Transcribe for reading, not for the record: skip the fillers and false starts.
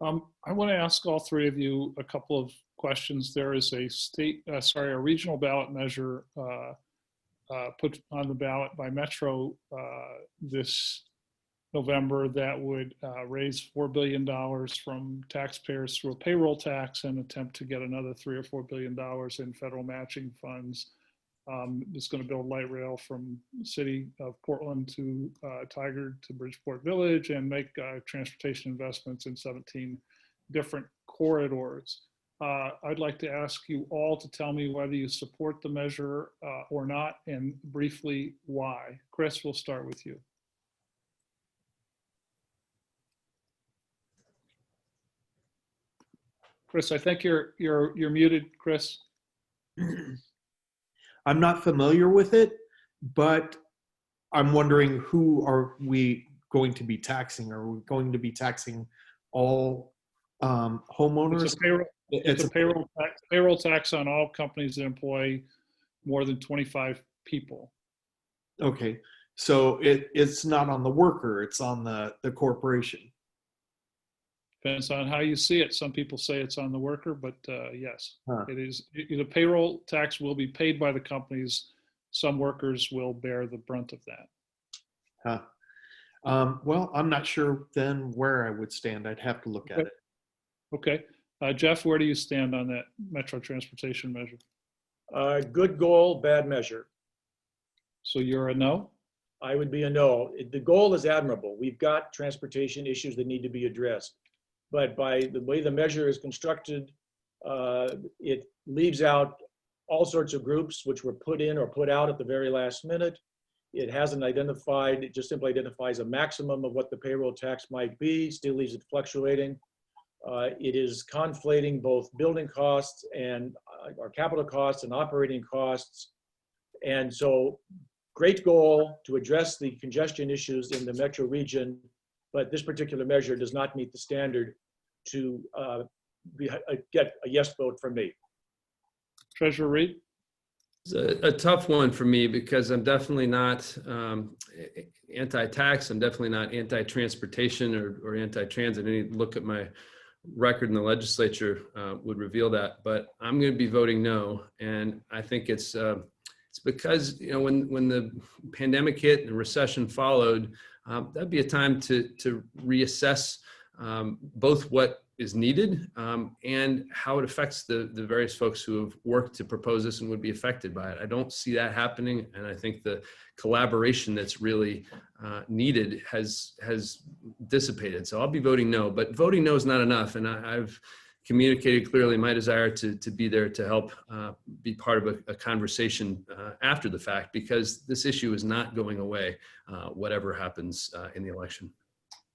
I want to ask all three of you a couple of questions. There is a regional ballot measure put on the ballot by Metro this November that would raise $4 billion from taxpayers through a payroll tax and attempt to get another $3 or $4 billion in federal matching funds. It's going to build light rail from the city of Portland to Tigard to Bridgeport Village and make transportation investments in 17 different corridors. I'd like to ask you all to tell me whether you support the measure or not, and briefly why. Chris, we'll start with you. Chris, I think you're muted, Chris. I'm not familiar with it, but I'm wondering, who are we going to be taxing? Are we going to be taxing all homeowners? It's a payroll tax on all companies that employ more than 25 people. Okay, so it's not on the worker, it's on the corporation. Depends on how you see it. Some people say it's on the worker, but yes, it is. The payroll tax will be paid by the companies. Some workers will bear the brunt of that. Well, I'm not sure then where I would stand. I'd have to look at it. Okay. Jeff, where do you stand on that Metro transportation measure? Good goal, bad measure. So you're a no? I would be a no. The goal is admirable. We've got transportation issues that need to be addressed. But by the way the measure is constructed, it leaves out all sorts of groups which were put in or put out at the very last minute. It hasn't identified, it just simply identifies a maximum of what the payroll tax might be, still leaves it fluctuating. It is conflating both building costs and our capital costs and operating costs. And so, great goal to address the congestion issues in the metro region, but this particular measure does not meet the standard to get a yes vote from me. Treasurer Read? It's a tough one for me because I'm definitely not anti-tax. I'm definitely not anti-transportation or anti-transit. Any look at my record in the legislature would reveal that, but I'm going to be voting no. And I think it's because, you know, when the pandemic hit and the recession followed, that'd be a time to reassess both what is needed and how it affects the various folks who have worked to propose this and would be affected by it. I don't see that happening, and I think the collaboration that's really needed has dissipated. So I'll be voting no, but voting no is not enough, and I've communicated clearly my desire to be there to help be part of a conversation after the fact, because this issue is not going away, whatever happens in the election.